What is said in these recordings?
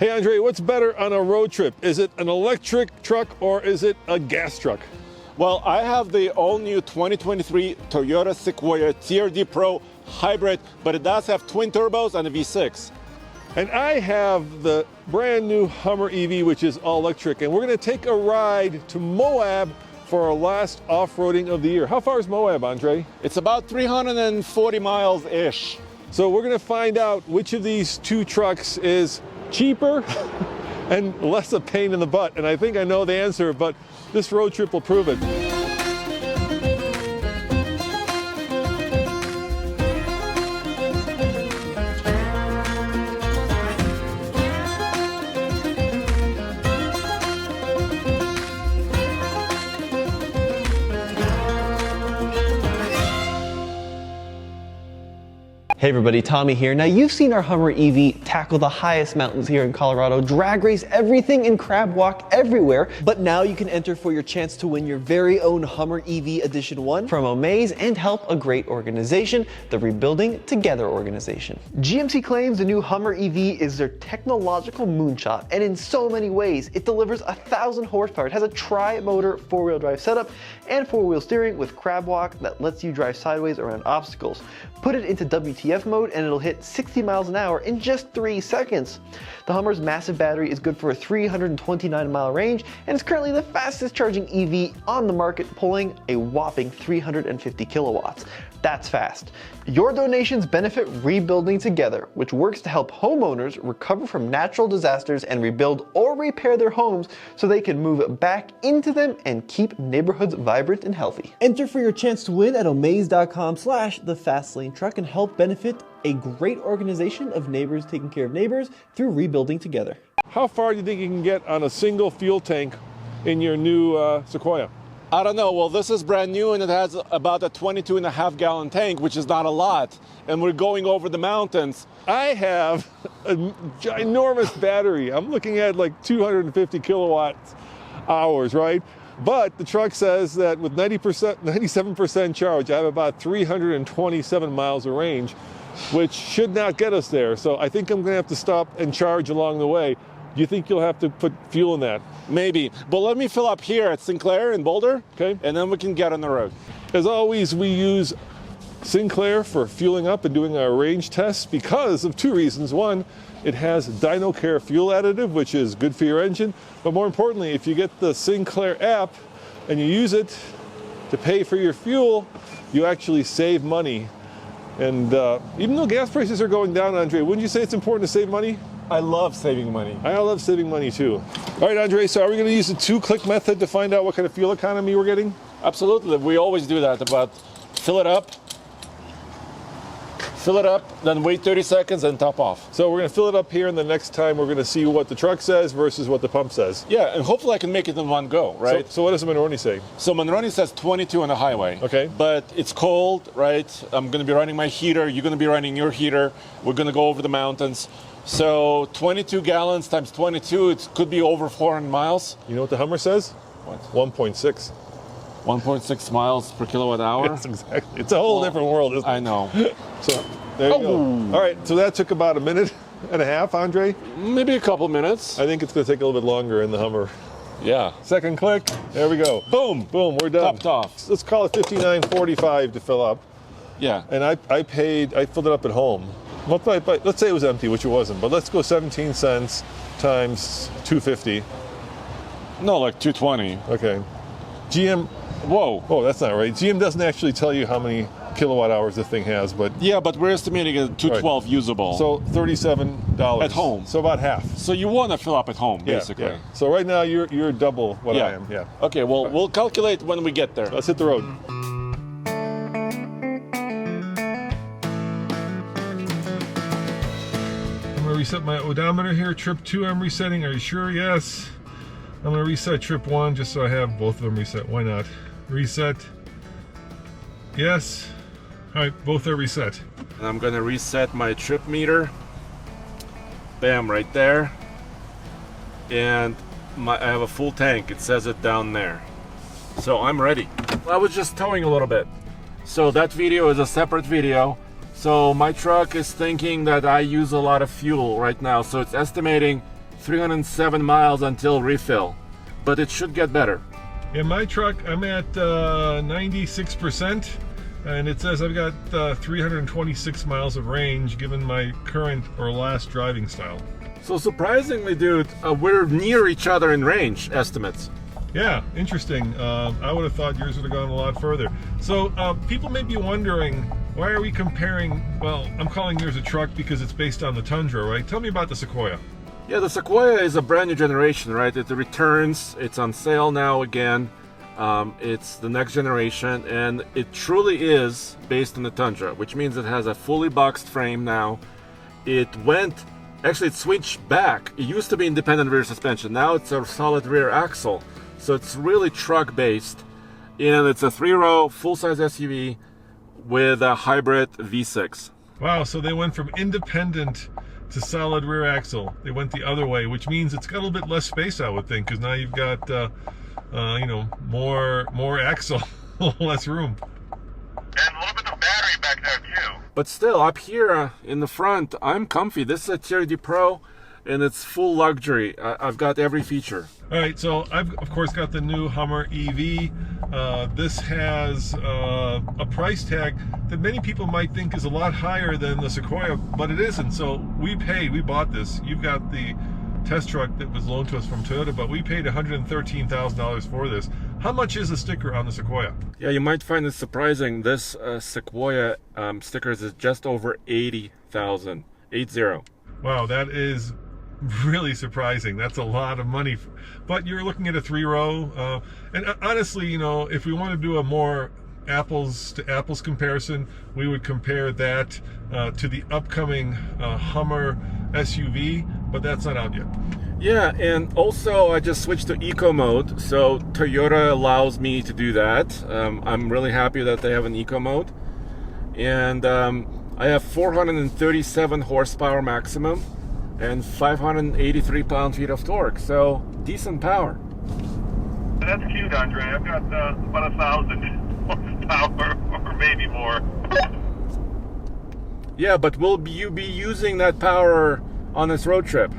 Hey Andre, what's better on a road trip? Is it an electric truck or is it a gas truck? Well, I have the all-new 2023 Toyota Sequoia TRD Pro Hybrid, but it does have twin turbos and a V6. And I have the brand new Hummer EV, which is all electric, and we're gonna take a ride to Moab for our last off-roading of the year. How far is Moab, Andre? It's about 340 miles-ish. So we're gonna find out which of these two trucks is cheaper and less a pain in the butt. And I think I know the answer, but this road trip will prove it. Hey everybody, Tommy here. Now you've seen our Hummer EV tackle the highest mountains here in Colorado, drag race everything and crab walk everywhere, but now you can enter for your chance to win your very own Hummer EV Edition 1 from Omaze and help a great organization, the Rebuilding Together organization. GMC claims the new Hummer EV is their technological moonshot, and in so many ways, it delivers 1,000 horsepower. It has a tri-motor four-wheel drive setup and four-wheel steering with crab walk that lets you drive sideways around obstacles. Put it into WTF mode and it'll hit 60 miles an hour in just 3 seconds. The Hummer's massive battery is good for a 329-mile range and is currently the fastest charging EV on the market, pulling a whopping 350 kilowatts. That's fast. Your donations benefit Rebuilding Together, which works to help homeowners recover from natural disasters and rebuild or repair their homes so they can move back into them and keep neighborhoods vibrant and healthy. Enter for your chance to win at omaze.com/thefastlanetruck and help benefit a great organization of neighbors taking care of neighbors through Rebuilding Together. How far do you think you can get on a single fuel tank in your new Sequoia? I don't know. Well, this is brand new and it has about a 22.5 gallon tank, which is not a lot. And we're going over the mountains. I have a ginormous battery. I'm looking at like 250 kilowatt hours, right? But the truck says that with 97% charge, I have about 327 miles of range, which should not get us there. So I think I'm gonna have to stop and charge along the way. Do you think you'll have to put fuel in that? Maybe, but let me fill up here at Sinclair in Boulder, okay, and then we can get on the road. As always, we use Sinclair for fueling up and doing our range tests because of two reasons. One, it has DynoCare fuel additive, which is good for your engine. But more importantly, if you get the Sinclair app and you use it to pay for your fuel, you actually save money. And even though gas prices are going down, Andre, wouldn't you say it's important to save money? I love saving money. I love saving money too. All right, Andre, so are we going to use the two-click method to find out what kind of fuel economy we're getting? Absolutely. We always do that, but fill it up, then wait 30 seconds and top off. So we're going to fill it up here, and the next time we're going to see what the truck says versus what the pump says. Yeah, and hopefully I can make it in one go, right? So what does Monroney say? So Monroney says 22 on the highway. Okay. But it's cold, right? I'm going to be running my heater. You're going to be running your heater. We're going to go over the mountains. So 22 gallons times 22, it could be over 400 miles. You know what the Hummer says? What? 1.6. 1.6 miles per kilowatt hour? Yes, exactly. It's a whole different world, isn't it? I know. So there you go. All right, so that took about a minute and a half, Andre? Maybe a couple minutes. I think it's going to take a little bit longer in the Hummer. Yeah. Second click, there we go. Boom. Boom, we're done. Topped off. Let's call it $59.45 to fill up. Yeah. And I filled it up at home. Let's say it was empty, which it wasn't, but let's go 17 cents times 250. No, like 220. Okay. GM, whoa. Oh, that's not right. GM doesn't actually tell you how many kilowatt hours the thing has, but... Yeah, but we're estimating it 212 usable. So $37. At home. So about half. So you want to fill up at home, basically. Yeah. So right now you're double what I am, yeah. Okay, well, we'll calculate when we get there. Let's hit the road. I'm going to reset my odometer here. Trip 2 I'm resetting. Are you sure? Yes. I'm going to reset trip 1 just so I have both of them reset. Why not? Reset. Yes. All right, both are reset. And I'm going to reset my trip meter. Bam, right there. And I have a full tank. It says it down there. So I'm ready. I was just towing a little bit. So that video is a separate video. So my truck is thinking that I use a lot of fuel right now. So it's estimating 307 miles until refill, but it should get better. In my truck, I'm at 96%, and it says I've got 326 miles of range given my current or last driving style. So surprisingly, dude, we're near each other in range estimates. Yeah, interesting. I would have thought yours would have gone a lot further. So people may be wondering, why are we comparing? Well, I'm calling yours a truck because it's based on the Tundra, right? Tell me about the Sequoia. Yeah, the Sequoia is a brand new generation, right? It returns, it's on sale now again. It's the next generation, and it truly is based on the Tundra, which means it has a fully boxed frame now. It switched back. It used to be independent rear suspension. Now it's a solid rear axle. So it's really truck based, and it's a 3-row full-size SUV with a hybrid V6. Wow, so they went from independent to solid rear axle. They went the other way, which means it's got a little bit less space, I would think, because now you've got more axle, less room. And a little bit of battery back there too. But still, up here in the front, I'm comfy. This is a TRD Pro, and it's full luxury. I've got every feature. All right, so I've of course got the new Hummer EV. This has a price tag that many people might think is a lot higher than the Sequoia, but it isn't. So we bought this. You've got the test truck that was loaned to us from Toyota, but we paid $113,000 for this. How much is a sticker on the Sequoia? Yeah, you might find it surprising. This Sequoia stickers is just over 80,000. 80. Wow, that is really surprising. That's a lot of money. But you're looking at a 3-row. And honestly, if we want to do a more apples to apples comparison, we would compare that to the upcoming Hummer SUV, but that's not out yet. Yeah, and also I just switched to eco mode, so Toyota allows me to do that. I'm really happy that they have an eco mode, and I have 437 horsepower maximum and 583 pound-feet of torque, so decent power. That's cute, Andre. I've got about 1,000 horsepower, or maybe more. Yeah, but will you be using that power on this road trip?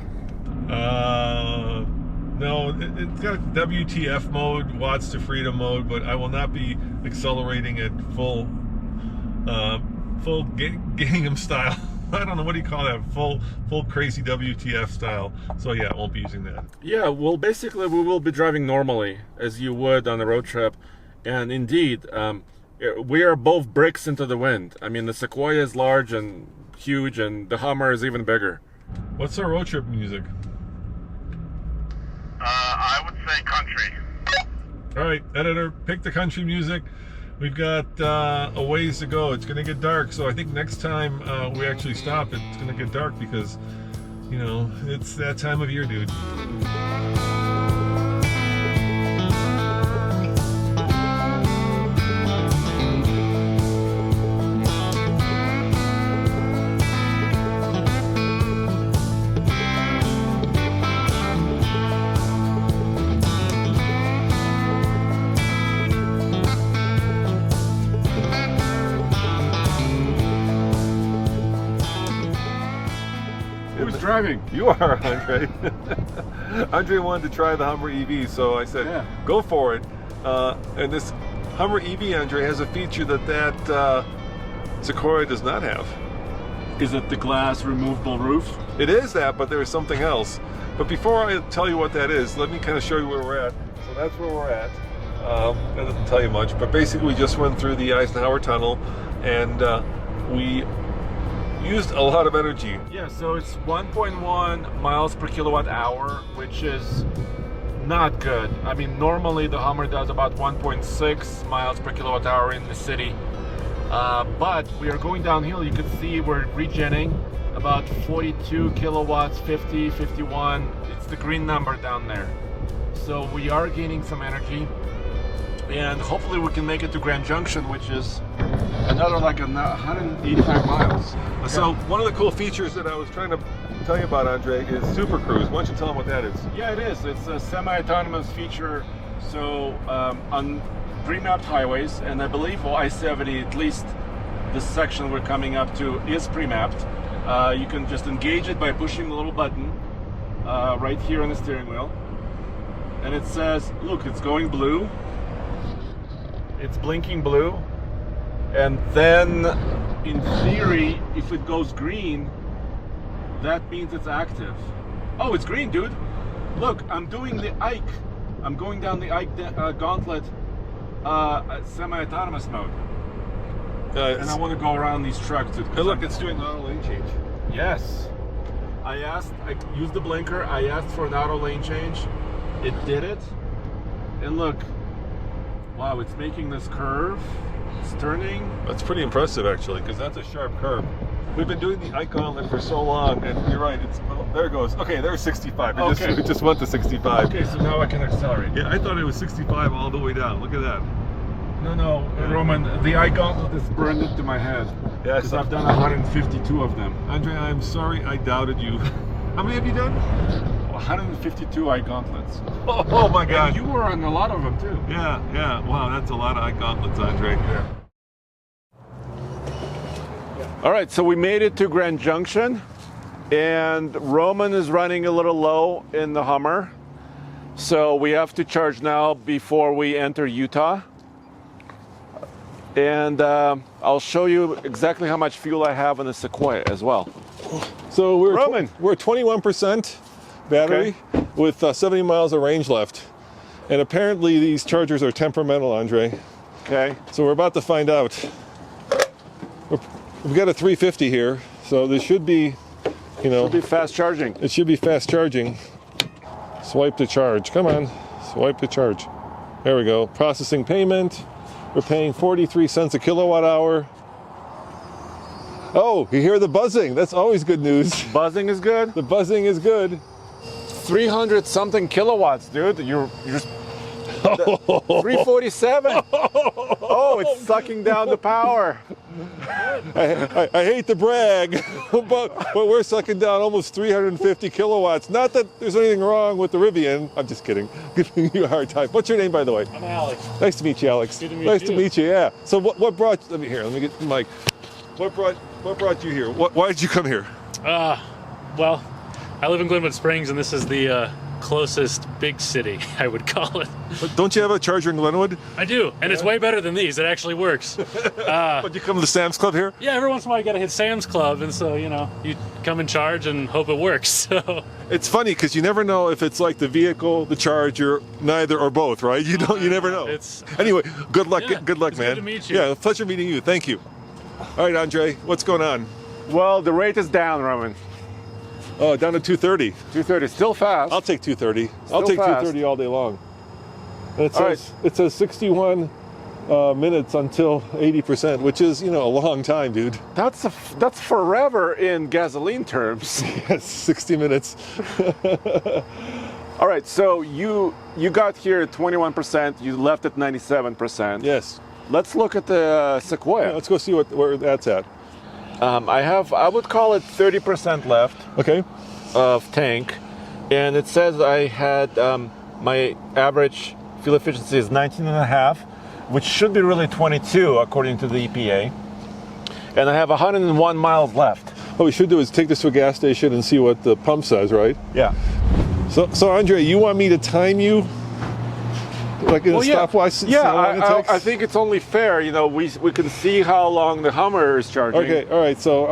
No, it's got a WTF mode, watts to freedom mode, but I will not be accelerating at full Gangnam style. I don't know, what do you call that? Full crazy WTF style. So yeah, I won't be using that. Yeah, well, basically we will be driving normally as you would on a road trip, and indeed, we are both bricks into the wind. I mean, the Sequoia is large and huge, and the Hummer is even bigger. What's our road trip music? I would say country. All right, editor, pick the country music. We've got a ways to go. It's going to get dark, so I think next time we actually stop, it's going to get dark because, it's that time of year, dude. Driving. You are, Andre. Andre wanted to try the Hummer EV, so I said, yeah, go for it. And this Hummer EV, Andre, has a feature that Sequoia does not have. Is it the glass removable roof? It is that, but there is something else. But before I tell you what that is, let me kind of show you where we're at. So that's where we're at. That doesn't tell you much, but basically we just went through the Eisenhower Tunnel, and we used a lot of energy. Yeah, so it's 1.1 miles per kilowatt hour, which is not good. I mean, normally the Hummer does about 1.6 miles per kilowatt hour in the city. But we are going downhill. You can see we're regenning about 42 kilowatts, 50, 51. It's the green number down there. So we are gaining some energy, and hopefully we can make it to Grand Junction, which is another like 185 miles. So one of the cool features that I was trying to tell you about, Andre, is Super Cruise. Why don't you tell them what that is? Yeah, it is. It's a semi-autonomous feature. So on pre-mapped highways, and I believe I-70, at least this section we're coming up to, is pre-mapped. You can just engage it by pushing the little button, right here on the steering wheel. And it says, look, it's going blue. It's blinking blue. And then, in theory, if it goes green, that means it's active. Oh, it's green, dude. Look, I'm doing the Ike. I'm going down the Ike gauntlet semi-autonomous mode. And I want to go around these trucks. Hey, look, it's doing auto lane change. Yes. I used the blinker. I asked for an auto lane change. It did it. And look, wow, it's making this curve. It's turning. That's pretty impressive, actually, because that's a sharp curve. We've been doing the Ike gauntlet for so long, and you're right. There it goes. Okay, there's 65. It just went to 65. Okay, so now I can accelerate. Yeah, I thought it was 65 all the way down. Look at that. No, Roman, the Ike gauntlet is burned into my head. Yeah, because I've done 152 of them. Andre, I'm sorry I doubted you. How many have you done? 152 Ike gauntlets. Oh my God. And you were on a lot of them too. Yeah. Wow, that's a lot of Ike gauntlets, Andre. Yeah. All right, so we made it to Grand Junction, and Roman is running a little low in the Hummer. So we have to charge now before we enter Utah. And I'll show you exactly how much fuel I have in the Sequoia as well. So we're 21% battery with 70 miles of range left. And apparently these chargers are temperamental, Andre. Okay. So we're about to find out. We've got a 350 here, so this should be, Should be fast charging. It should be fast charging. Swipe to charge. Come on, swipe to charge. There we go. Processing payment. We're paying 43 cents a kilowatt hour. Oh, you hear the buzzing. That's always good news. Buzzing is good. The buzzing is good. 300 something kilowatts, dude. You're 347. Oh, it's sucking down the power. I hate to brag, but we're sucking down almost 350 kilowatts. Not that there's anything wrong with the Rivian. I'm just kidding. Giving you a hard time. What's your name, by the way? I'm Alex. Nice to meet you, Alex. Good to meet nice you. to meet you. Yeah. So what brought? Let me get the mic. What brought you here? Why did you come here? Well, I live in Glenwood Springs, and this is the closest big city, I would call it. But don't you have a charger in Glenwood? I do, and it's way better than these. It actually works. But you come to the Sam's Club here? Yeah, every once in a while you gotta hit Sam's Club, and so, you come and charge and hope it works. So It's funny because you never know if it's like the vehicle, the charger, neither or both, right? You never know. Anyway, good luck. Yeah, good luck, it's man. good to meet you. Yeah, pleasure meeting you. Thank you. All right, Andre, what's going on? Well, the rate is down, Roman. Oh, down to 230. 230, still fast. I'll take 230. I'll Still take fast. 230 all day long. And All right. it says 61 minutes until 80%, which is, a long time, dude. That's forever in gasoline terms. Yes, 60 minutes. All right, so you got here at 21%. You left at 97%. Yes. Let's look at the Sequoia. Yeah, let's go see where that's at. I would call it 30% left Okay. of tank, and it says I had my average fuel efficiency is 19.5, which should be really 22 according to the EPA, and I have 101 miles left. What we should do is take this to a gas station and see what the pump says, right? Yeah. So Andre, you want me to time you? Like in a stopwatch? See how long it takes? I think it's only fair. We can see how long the Hummer is charging. Okay, all right. So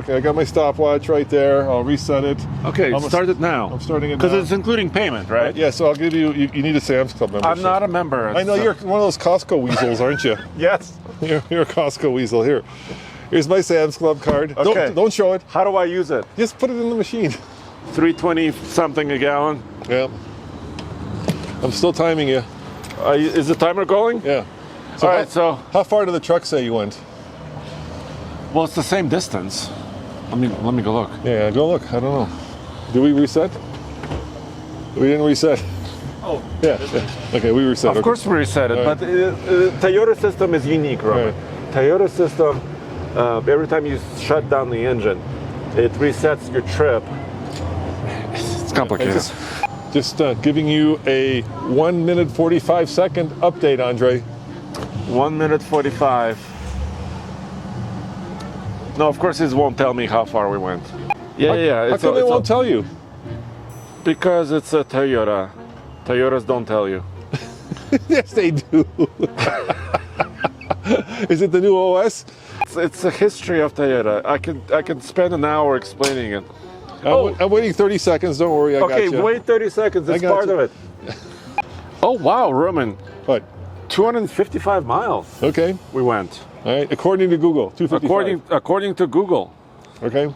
I got my stopwatch right there. I'll reset it. Okay, start it now. I'm starting it now. Because it's including payment, right? Yeah, so I'll give you need a Sam's Club membership. I'm not a member. I know you're one of those Costco weasels, aren't you? Yes. You're a Costco weasel. Here's my Sam's Club card. Okay. Don't show it. How do I use it? Just put it in the machine. 320 something a gallon. Yeah. I'm still timing you. Is the timer going? Yeah. All right, so how far did the truck say you went? well, it's the same distance. Let me go look. Yeah, go look. I don't know. Do we reset? We didn't reset. Oh, Yeah. Okay, we reset. Of course we reset it, All right. but Toyota system is unique, Robert. Right. Toyota system, every time you shut down the engine, it resets your trip. It's complicated. Just giving you a 1 minute 45 second update, Andre. 1 minute 45. No, of course it won't tell me how far we went. Yeah. How come they won't tell you? Because it's a Toyota. Toyotas don't tell you. Yes, they do. Is it the new OS? It's a history of Toyota. I can spend an hour explaining it. I'm waiting 30 seconds. Don't worry, I got you. Okay, wait 30 seconds. It's got part you. of it. Oh, wow, Roman. What? 255 miles Okay. we went. All right. According to Google, 255. According to Google. Okay.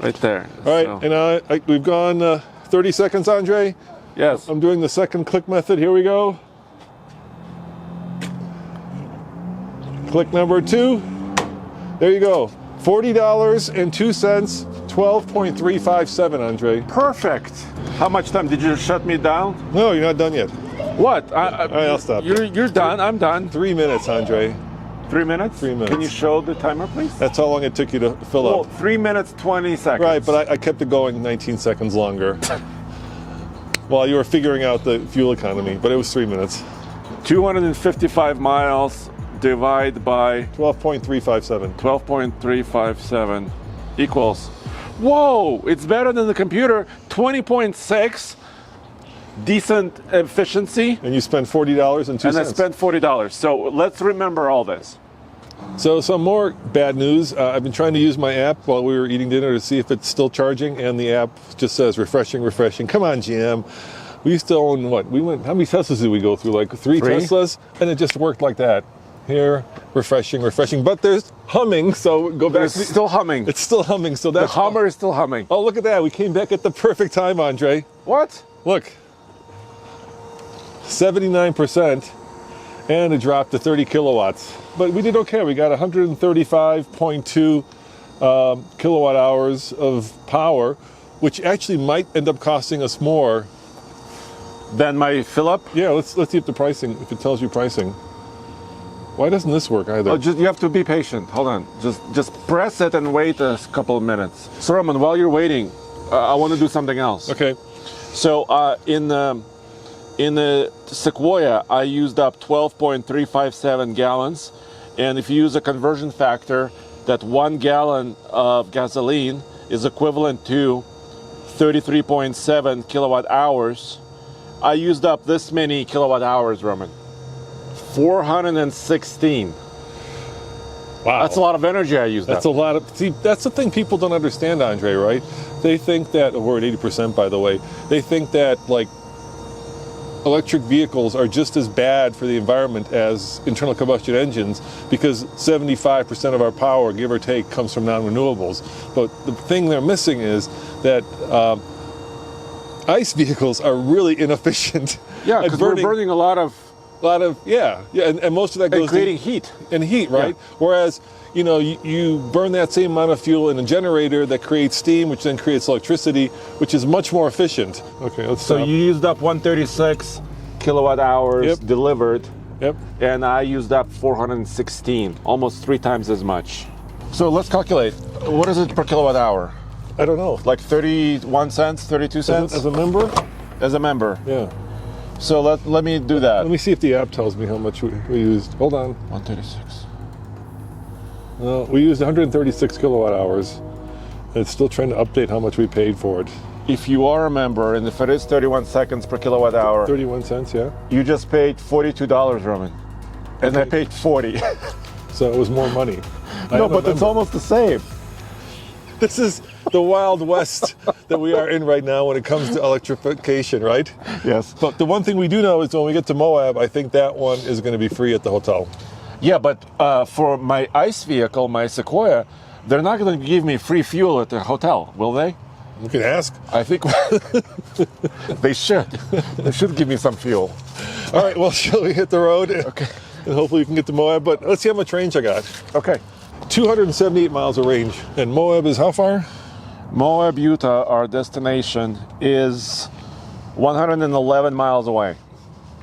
Right there. All right. So, And we've gone 30 seconds, Andre. yes. I'm doing the second click method. Here we go. Click number 2. There you go. $40.02, 12.357, Andre. Perfect. How much time did you shut me down? No, you're not done yet. What? All right, I'll stop. You're done. I'm done. 3 minutes, Andre. 3 minutes? 3 minutes. Can you show the timer, please? That's how long it took you to fill Well, up. 3 minutes, 20 seconds. Right, but I kept it going 19 seconds longer while you were figuring out the fuel economy, but it was 3 minutes. 255 miles divided by 12.357. 12.357 equals. Whoa, it's better than the computer. 20.6, decent efficiency. And you spent $40.02. And I spent $40. So let's remember all this. So some more bad news. I've been trying to use my app while we were eating dinner to see if it's still charging, and the app just says refreshing, refreshing. Come on, GM. We used to own what? How many Teslas did we go through? Like three Teslas? And it just worked like that. Here, refreshing, refreshing. But there's humming, so go back. It's still humming. It's still humming, so The that's... Hummer is still humming. Oh, look at that. We came back at the perfect time, Andre. What? Look. 79%, and it dropped to 30 kilowatts. But we did okay. We got 135.2 kilowatt hours of power, which actually might end up costing us more. Then my fill up? Yeah, let's see if the pricing, if it tells you pricing. Why doesn't this work either? Oh, you have to be patient. Hold on. Just press it and wait a couple of minutes. So Roman, while you're waiting, I want to do something else. Okay. So in the Sequoia, I used up 12.357 gallons, and if you use a conversion factor, that 1 gallon of gasoline is equivalent to 33.7 kilowatt hours. I used up this many kilowatt hours, Roman. 416. Wow. That's a lot of energy I used That's up. a lot of... See, that's the thing people don't understand, Andre, right? They think that... We're at 80%, by the way. They think that, like, electric vehicles are just as bad for the environment as internal combustion engines because 75% of our power, give or take, comes from non-renewables. But the thing they're missing is that ICE vehicles are really inefficient. Yeah, because we're burning a lot of... and most of that goes creating heat. And heat, right? Yeah. Whereas, you burn that same amount of fuel in a generator that creates steam, which then creates electricity, which is much more efficient. Okay, let's So stop. you used up 136 kilowatt hours Yep. delivered, Yep. and I used up 416, almost 3 times as much. So let's calculate. What is it per kilowatt hour? I don't know. Like 31 cents, 32 cents? As a member? As a member. Yeah. So let me do that. Let me see if the app tells me how much we used. Hold on. 136. No, we used 136 kilowatt hours. It's still trying to update how much we paid for it. If you are a member, and if it is 31 seconds per kilowatt hour, 31 cents, yeah. you just paid $42, Roman. And I paid 40. So it was more money. No, but it's almost the same. This is the Wild West that we are in right now when it comes to electrification, right? Yes. But the one thing we do know is when we get to Moab, I think that one is going to be free at the hotel. Yeah, but for my ICE vehicle, my Sequoia, they're not going to give me free fuel at the hotel, will they? You can ask. I think they should. They should give me some fuel. All right, well, shall we hit the road? Okay. And hopefully we can get to Moab, but let's see how much range I got. Okay. 278 miles of range. And Moab is how far? Moab, Utah, our destination, is 111 miles away.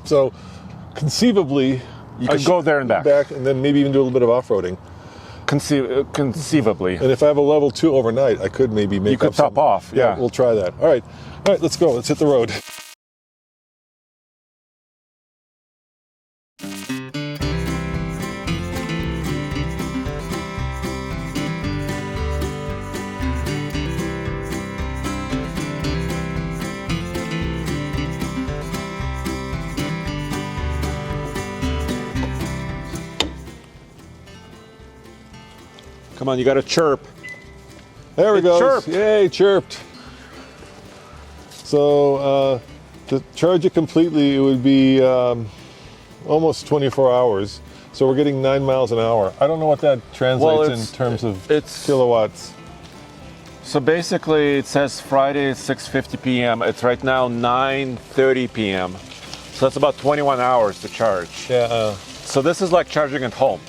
So conceivably, You can go there and back. And then maybe even do a little bit of off-roading. Conceivably. And if I have a level 2 overnight, I could maybe make You could up some. top off, yeah. We'll try that. All right, let's go. Let's hit the road. Come on, you got to chirp. There we It go. chirped. Yay, chirped. So to charge it completely, it would be almost 24 hours. So we're getting 9 miles an hour. I don't know what that translates in terms of kilowatts. So basically, it says Friday at 6:50 p.m. It's right now 9:30 p.m. So that's about 21 hours to charge. Yeah. So this is like charging at home.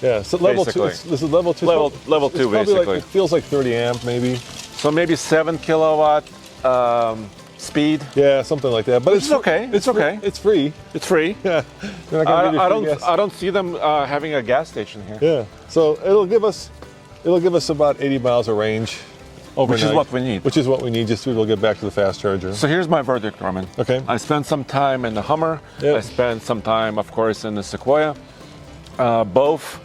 Yeah. So level Basically. 2. This is level 2. Level It's 2, probably basically. Like, it feels like 30 amp, maybe. So maybe 7 kilowatt speed. Yeah, something like that. But It's okay. It's okay. It's free. It's free. Yeah. They're not gonna give you free gas. I don't see them having a gas station here. Yeah. So it'll give us about 80 miles of range overnight. Which is what we need. Which is what we need just to be able to get back to the fast charger. So here's my verdict, Roman. Okay. I spent some time in the Hummer. Yep. I spent some time, of course, in the Sequoia. Both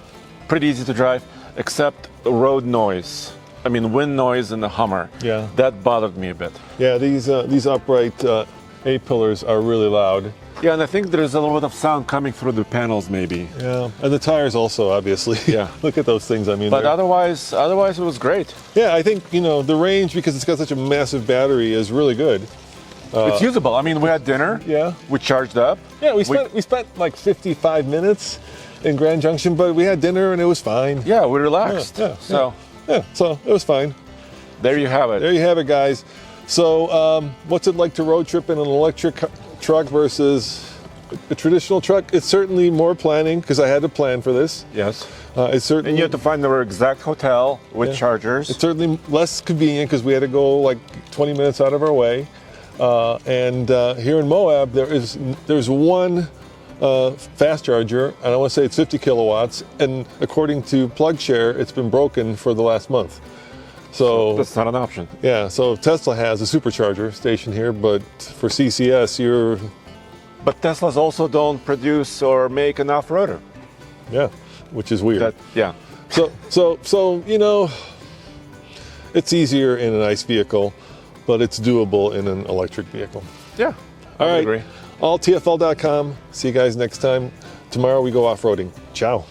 pretty easy to drive, except the road noise. I mean, wind noise in the Hummer. Yeah. That bothered me a bit. Yeah, these upright A-pillars are really loud. Yeah, and I think there's a little bit of sound coming through the panels, maybe. Yeah, and the tires also, obviously. Yeah. Look at those things. I mean, But they're- otherwise it was great. yeah, I think the range, because it's got such a massive battery, is really good. It's usable. I mean, we had dinner. Yeah. We charged up. Yeah, we spent like 55 minutes in Grand Junction, but we had dinner and it was fine. Yeah, we relaxed. Yeah, So Yeah, so it was fine. there you have it. There you have it, guys. So, what's it like to road trip in an electric truck versus a traditional truck? It's certainly more planning because I had to plan for this. Yes. It's certainly And you have to find the exact hotel with Yeah. chargers. It's certainly less convenient because we had to go like 20 minutes out of our way. And here in Moab, there's one fast charger, and I want to say it's 50 kilowatts. And according to PlugShare, it's been broken for the last month. So That's not an option. yeah, so Tesla has a supercharger station here, but for CCS, But Teslas also don't produce or make an off-roader. which is weird. Yeah. So it's easier in an ICE vehicle, but it's doable in an electric vehicle. Yeah. All I right, agree. alltfl.com. See you guys next time. Tomorrow we go off-roading. Ciao.